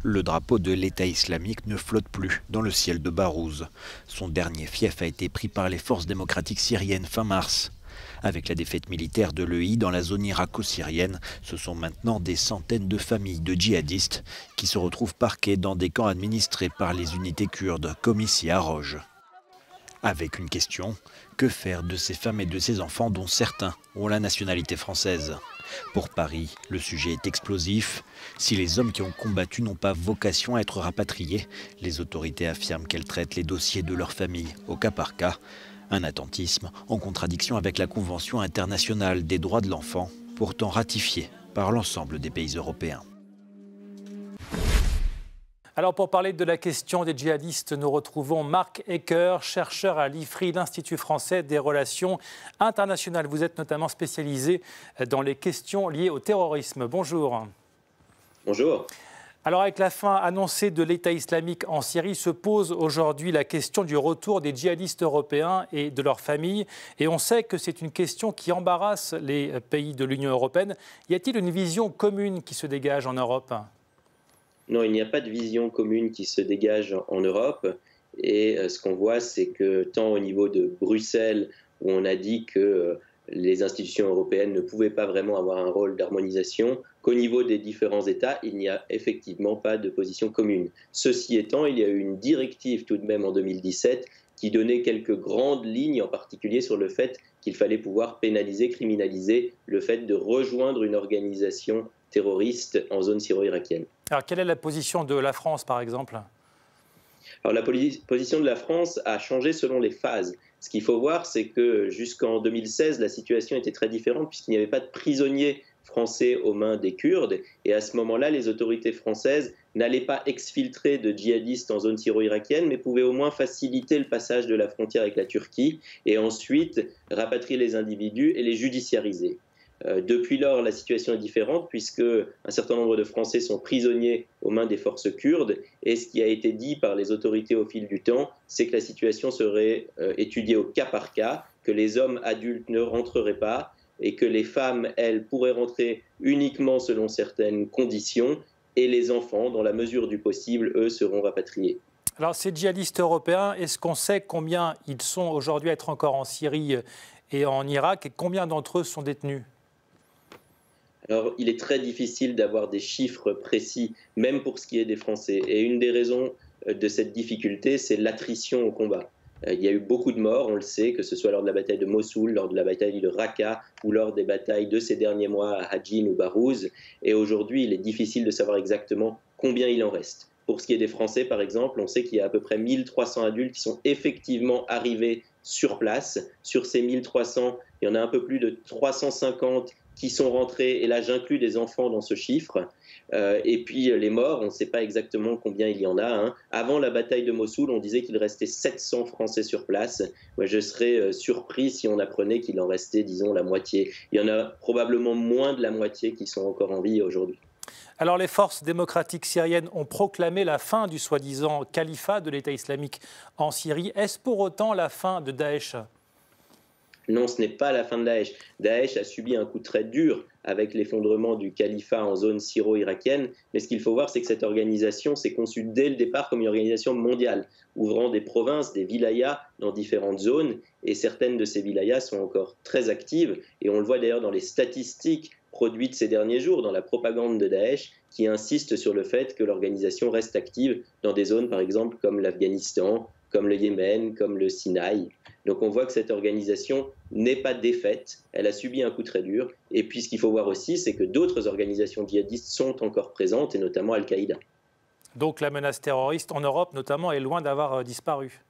Le drapeau de l'État islamique ne flotte plus dans le ciel de Barouz. Son dernier fief a été pris par les forces démocratiques syriennes fin mars. Avec la défaite militaire de l'EI dans la zone irako-syrienne, ce sont maintenant des centaines de familles de djihadistes qui se retrouvent parquées dans des camps administrés par les unités kurdes, comme ici à Roj. Avec une question, que faire de ces femmes et de ces enfants dont certains ont la nationalité française? Pour Paris, le sujet est explosif. Si les hommes qui ont combattu n'ont pas vocation à être rapatriés, les autorités affirment qu'elles traitent les dossiers de leur famille au cas par cas. Un attentisme en contradiction avec la Convention internationale des droits de l'enfant, pourtant ratifiée par l'ensemble des pays européens. Alors pour parler de la question des djihadistes, nous retrouvons Marc Ecker, chercheur à l'IFRI, l'Institut français des relations internationales. Vous êtes notamment spécialisé dans les questions liées au terrorisme. Bonjour. Bonjour. Alors avec la fin annoncée de l'État islamique en Syrie, se pose aujourd'hui la question du retour des djihadistes européens et de leurs familles. Et on sait que c'est une question qui embarrasse les pays de l'Union européenne. Y a-t-il une vision commune qui se dégage en Europe ? Non, il n'y a pas de vision commune qui se dégage en Europe. Et ce qu'on voit, c'est que tant au niveau de Bruxelles, où on a dit que les institutions européennes ne pouvaient pas vraiment avoir un rôle d'harmonisation, qu'au niveau des différents États, il n'y a effectivement pas de position commune. Ceci étant, il y a eu une directive tout de même en 2017 qui donnait quelques grandes lignes, en particulier sur le fait qu'il fallait pouvoir pénaliser, criminaliser le fait de rejoindre une organisation terroriste en zone syro-irakienne. Alors quelle est la position de la France, par exemple ? Alors la position de la France a changé selon les phases. Ce qu'il faut voir, c'est que jusqu'en 2016, la situation était très différente puisqu'il n'y avait pas de prisonniers français aux mains des Kurdes. Et à ce moment-là, les autorités françaises n'allaient pas exfiltrer de djihadistes en zone syro-irakienne, mais pouvaient au moins faciliter le passage de la frontière avec la Turquie et ensuite rapatrier les individus et les judiciariser. Depuis lors, la situation est différente puisque un certain nombre de Français sont prisonniers aux mains des forces kurdes et ce qui a été dit par les autorités au fil du temps, c'est que la situation serait étudiée au cas par cas, que les hommes adultes ne rentreraient pas et que les femmes, elles, pourraient rentrer uniquement selon certaines conditions et les enfants, dans la mesure du possible, eux, seront rapatriés. Alors ces djihadistes européens, est-ce qu'on sait combien ils sont aujourd'hui à être encore en Syrie et en Irak et combien d'entre eux sont détenus ? Alors, il est très difficile d'avoir des chiffres précis, même pour ce qui est des Français. Et une des raisons de cette difficulté, c'est l'attrition au combat. Il y a eu beaucoup de morts, on le sait, que ce soit lors de la bataille de Mossoul, lors de la bataille de Raqqa ou lors des batailles de ces derniers mois à Hajin ou Barouz. Et aujourd'hui, il est difficile de savoir exactement combien il en reste. Pour ce qui est des Français, par exemple, on sait qu'il y a à peu près 1300 adultes qui sont effectivement arrivés sur place. Sur ces 1300, il y en a un peu plus de 350 qui sont rentrés, et là j'inclus des enfants dans ce chiffre, et puis les morts, on ne sait pas exactement combien il y en a. Avant la bataille de Mossoul, on disait qu'il restait 700 Français sur place. Moi, je serais surpris si on apprenait qu'il en restait, disons, la moitié. Il y en a probablement moins de la moitié qui sont encore en vie aujourd'hui. Alors les forces démocratiques syriennes ont proclamé la fin du soi-disant califat de l'État islamique en Syrie. Est-ce pour autant la fin de Daesh ? Non, ce n'est pas la fin de Daesh. Daesh a subi un coup très dur avec l'effondrement du califat en zone syro-irakienne. Mais ce qu'il faut voir, c'est que cette organisation s'est conçue dès le départ comme une organisation mondiale, ouvrant des provinces, des wilayas dans différentes zones. Et certaines de ces wilayas sont encore très actives. Et on le voit d'ailleurs dans les statistiques produites ces derniers jours, dans la propagande de Daesh, qui insiste sur le fait que l'organisation reste active dans des zones, par exemple, comme l'Afghanistan, comme le Yémen, comme le Sinaï. Donc on voit que cette organisation n'est pas défaite, elle a subi un coup très dur. Et puis ce qu'il faut voir aussi, c'est que d'autres organisations djihadistes sont encore présentes, et notamment Al-Qaïda. Donc la menace terroriste en Europe, notamment, est loin d'avoir disparu.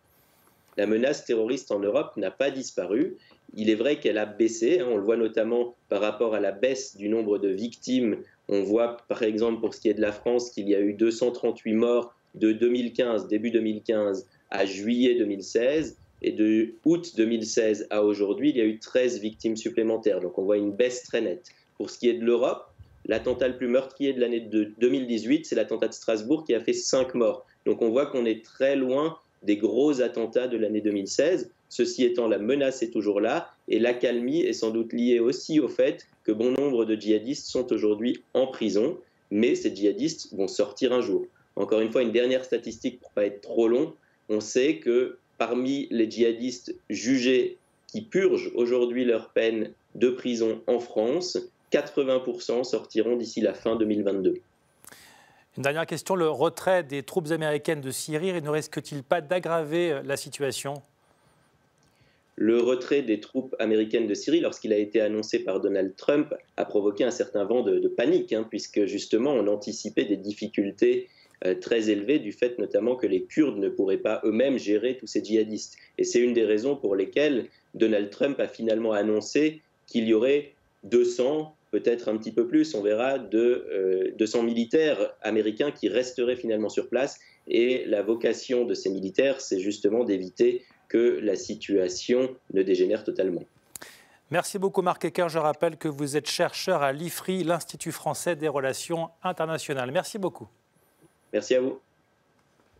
La menace terroriste en Europe n'a pas disparu. Il est vrai qu'elle a baissé, on le voit notamment par rapport à la baisse du nombre de victimes. On voit par exemple pour ce qui est de la France qu'il y a eu 238 morts de 2015, début 2015 à juillet 2016. Et de août 2016 à aujourd'hui, il y a eu 13 victimes supplémentaires. Donc on voit une baisse très nette. Pour ce qui est de l'Europe, l'attentat le plus meurtrier de l'année de 2018, c'est l'attentat de Strasbourg qui a fait 5 morts. Donc on voit qu'on est très loin des gros attentats de l'année 2016. Ceci étant, la menace est toujours là et l'accalmie est sans doute liée aussi au fait que bon nombre de djihadistes sont aujourd'hui en prison, mais ces djihadistes vont sortir un jour. Encore une fois, une dernière statistique pour ne pas être trop long, on sait que parmi les djihadistes jugés qui purgent aujourd'hui leur peine de prison en France, 80% sortiront d'ici la fin 2022. Une dernière question, le retrait des troupes américaines de Syrie ne risque-t-il pas d'aggraver la situation ? Le retrait des troupes américaines de Syrie, lorsqu'il a été annoncé par Donald Trump, a provoqué un certain vent de panique, puisque justement on anticipait des difficultés très élevées du fait notamment que les Kurdes ne pourraient pas eux-mêmes gérer tous ces djihadistes. Et c'est une des raisons pour lesquelles Donald Trump a finalement annoncé qu'il y aurait 200, peut-être un petit peu plus, on verra, 200 militaires américains qui resteraient finalement sur place. Et la vocation de ces militaires, c'est justement d'éviter que la situation ne dégénère totalement. Merci beaucoup Marc Ecker. Je rappelle que vous êtes chercheur à l'IFRI, l'Institut français des relations internationales. Merci beaucoup. Merci à vous.